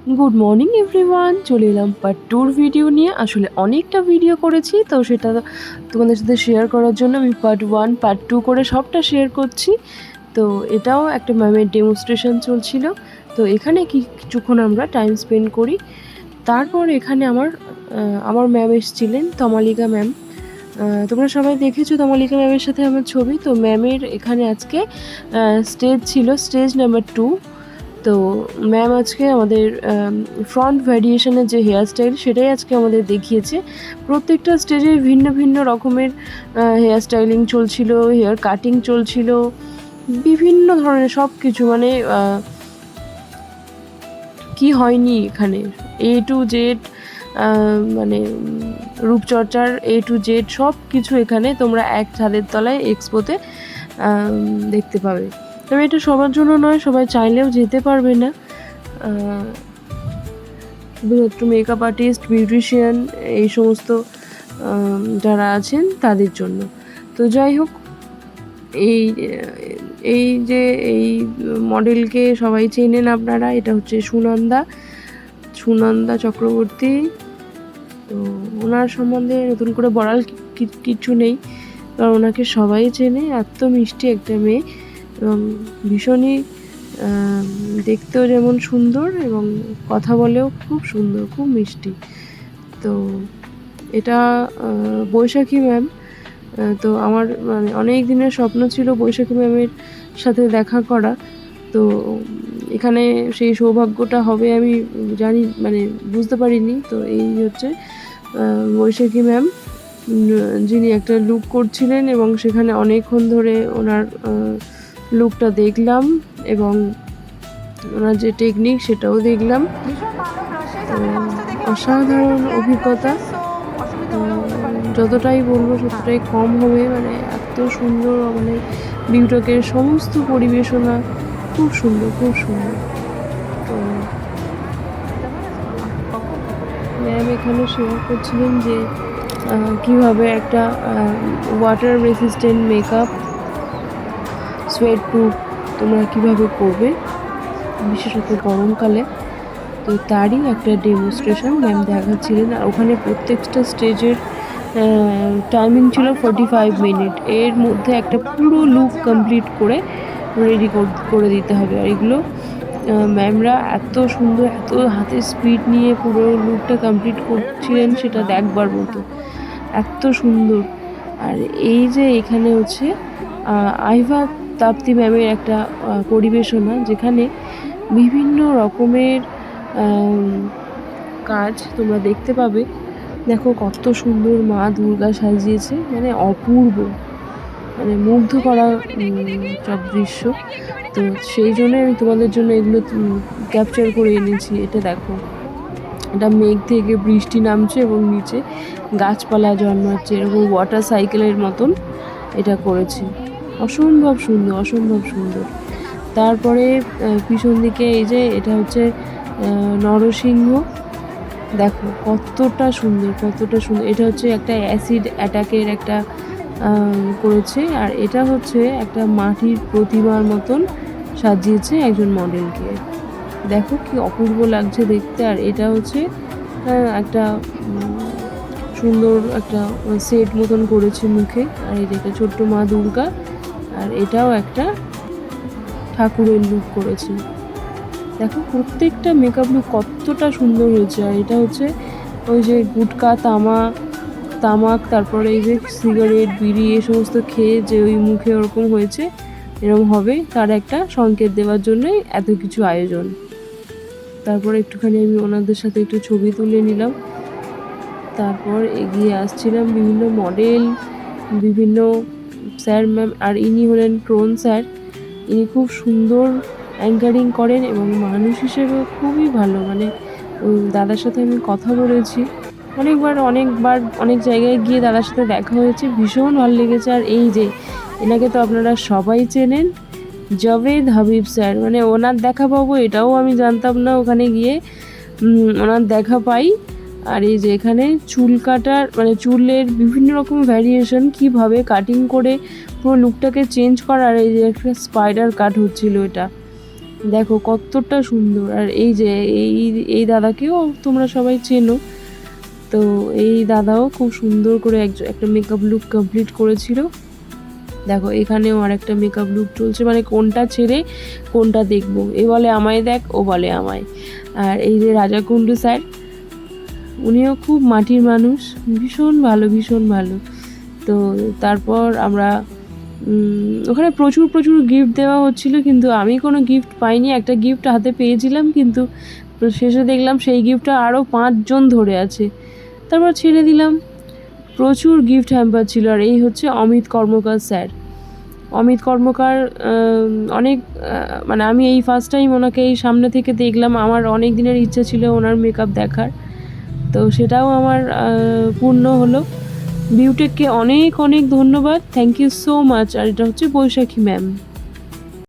Good morning everyone, চলে এলাম part টুর video নিয়ে। আসলে অনেকটা ভিডিও করেছি, তো সেটা তোমাদের সাথে শেয়ার করার জন্য আমি পার্ট 1 পার্ট 2 করে সবটা শেয়ার করছি। তো এটাও একটা ম্যামের ডেমনস্ট্রেশন চলছিল, তো এখানে কিছুক্ষণ আমরা টাইম স্পেন্ড করি। তারপর এখানে আমার ম্যাম এসেছিলেন, তমালিকা ম্যাম। তোমরা সবাই দেখেছো তমালিকা ম্যামের সাথে আমার ছবি। তো ম্যামের এখানে আজকে স্টেজ ছিল, স্টেজ নাম্বার 2। তো ম্যাম আজকে আমাদের ফ্রন্ট ভ্যারিয়েশনের যে হেয়ার স্টাইল সেটাই আজকে আমাদের দেখিয়েছে। প্রত্যেকটা স্টেজে ভিন্ন ভিন্ন রকমের হেয়ার স্টাইলিং চলছিল, হেয়ার কাটিং চলছিল, বিভিন্ন ধরনের সব কিছু, মানে কি হয়নি এখানে, A to Z, মানে রূপচর্চার A to Z সব কিছু এখানে তোমরা এক ছাদের তলায় এক্সপোতে দেখতে পাবে। তবে এটা সবার জন্য নয়, সবাই চাইলেও যেতে পারবে না। শুধুমাত্র মেকআপ আর্টিস্ট, বিউটিশিয়ান এই সমস্ত যারা আছেন তাদের জন্য। তো যাই হোক, এই যে এই মডেলকে সবাই চেনেন আপনারা, এটা হচ্ছে সুনন্দা চক্রবর্তী। তো ওনার সম্বন্ধে নতুন করে বলার কিছু নেই, কারণ ওনাকে সবাই চেনে। এত মিষ্টি একটা মেয়ে এবং ভীষণই দেখতেও যেমন সুন্দর এবং কথা বলেও খুব সুন্দর, খুব মিষ্টি। তো এটা বৈশাখী ম্যাম। তো আমার মানে অনেক দিনের স্বপ্ন ছিল বৈশাখী ম্যামের সাথে দেখা করা। তো এখানে সেই সৌভাগ্যটা হবে আমি জানি, মানে বুঝতে পারিনি। তো এই হচ্ছে বৈশাখী ম্যাম, যিনি একটা লুক করছিলেন এবং সেখানে অনেকক্ষণ ধরে ওনার লুকটা দেখলাম এবং ওনার যে টেকনিক সেটাও দেখলাম। তো অসাধারণ অভিজ্ঞতা, যতটাই বলবো ততটাই কম হবে। মানে এত সুন্দর, মানে বিউটকের সমস্ত পরিবেশনা খুব সুন্দর, খুব সুন্দর। তো ম্যাম এখানে শেয়ার করছিলেন যে কীভাবে একটা water resistant makeup, sweat proof তোমরা কীভাবে করবে, বিশেষত গরমকালে। তো তারই একটা ডেমনস্ট্রেশন ম্যাম দেখাচ্ছিলেন। আর ওখানে প্রত্যেকটা স্টেজের টাইমিং ছিল 45 মিনিট। এর মধ্যে একটা পুরো লুক কমপ্লিট করে রেডি করে দিতে হবে। আর এগুলো ম্যামরা এত সুন্দর, এত হাতে স্পিড নিয়ে পুরো লুকটা কমপ্লিট করছিলেন, সেটা দেখবার মতো, এত সুন্দর। আর এই যে এখানে হচ্ছে আইভা তাপ্তি ম্যামের একটা পরিবেশনা, যেখানে বিভিন্ন রকমের কাজ তোমরা দেখতে পাবে। দেখো কত সুন্দর মা দুর্গা সাজিয়েছে, মানে অপূর্ব, মানে মুগ্ধ করা সব দৃশ্য। তো সেই জন্য আমি তোমাদের জন্য এগুলো ক্যাপচার করে এনেছি। এটা দেখো, এটা মেঘ থেকে বৃষ্টি নামছে এবং নিচে গাছপালা জন্মাচ্ছে, এরকম ওয়াটার সাইকেলের মতন এটা করেছে। অসম্ভব সুন্দর, অসম্ভব সুন্দর। তারপরে পিছন দিকে এই যে এটা হচ্ছে নরসিংহ, দেখো কতটা সুন্দর, কতটা সুন্দর। এটা হচ্ছে একটা অ্যাসিড অ্যাটাকের একটা করেছে। আর এটা হচ্ছে একটা মাটির প্রতিমার মতন সাজিয়েছে একজন মডেলকে। দেখো কি অপূর্ব লাগছে দেখতে। আর এটা হচ্ছে একটা সুন্দর একটা সেট মতন করেছে মুখে। আর এটা ছোট্ট মা দুর্গা। আর এটাও একটা ঠাকুরের লুক করেছে। দেখো প্রত্যেকটা মেকআপ লুক কতটা সুন্দর হয়েছে। আর এটা হচ্ছে ওই যে গুটকা, তামাক, তারপরে এই যে সিগারেট, বিড়ি, এ সমস্ত খেয়ে যে ওই মুখে ওরকম হয়েছে, এরকম হবে তার একটা সংকেত দেওয়ার জন্যই এত কিছু আয়োজন। তারপরে একটুখানি আমি ওনাদের সাথে একটু ছবি তুলে নিলাম। তারপর এগিয়ে আসছিলাম বিভিন্ন মডেল, বিভিন্ন স্যার ম্যাম। আর ইনি হলেন ক্রোন স্যার। ইনি খুব সুন্দর অ্যাঙ্কারিং করেন এবং মানুষ হিসেবে খুবই ভালো। মানে দাদার সাথে আমি কথা বলেছি অনেকবার, অনেক জায়গায় গিয়ে দাদার সাথে দেখা হয়েছে, ভীষণ ভালো লেগেছে। আর এই যে এনাকে তো আপনারা সবাই চেনেন, জাভেদ হাবিব স্যার। মানে ওনার দেখা পাবো এটাও আমি জানতাম না, ওখানে গিয়ে ওনার দেখা পাই। আর এই যে এখানে চুল কাটার, মানে চুলের বিভিন্ন রকম ভ্যারিয়েশন, কীভাবে কাটিং করে পুরো লুকটাকে চেঞ্জ করার। এই যে একটা স্পাইডার কাট হচ্ছিল, এটা দেখো কতটা সুন্দর। আর এই যে এই এই দাদাকেও তোমরা সবাই চেনো, তো এই দাদাও খুব সুন্দর করে একটা মেকআপ লুক কমপ্লিট করেছিল। দেখো এখানেও আর একটা মেকআপ লুক চলছে, মানে কোনটা ছেড়ে কোনটা দেখবো, এ বলে আমায় দেখ, ও বলে আমায়। আর এই যে রাজা কুণ্ডু স্যার, উনিও খুব মাটির মানুষ, ভীষণ ভালো ভীষণ ভালো। তো তারপর আমরা ওখানে প্রচুর প্রচুর গিফট দেওয়া হচ্ছিল, কিন্তু আমি কোনো গিফট পাইনি। একটা গিফট হাতে পেয়েছিলাম, কিন্তু শেষে দেখলাম সেই গিফটটা আরও 5 জন ধরে আছে। তারপর ছেড়ে দিলাম। প্রচুর গিফট হ্যাম্পার ছিল। আর এই হচ্ছে অমিত কর্মকার স্যার। অমিত কর্মকার অনেক মানে আমি এই ফার্স্ট টাইম ওনাকে এই সামনে থেকে দেখলাম। আমার অনেক দিনের ইচ্ছা ছিল ওনার মেকআপ দেখার, তো সেটাও আমার পূর্ণ হলো। বিউটেককে অনেক অনেক ধন্যবাদ, থ্যাংক ইউ সো মাচ। আর এটা হচ্ছে বৈশাখী ম্যাম।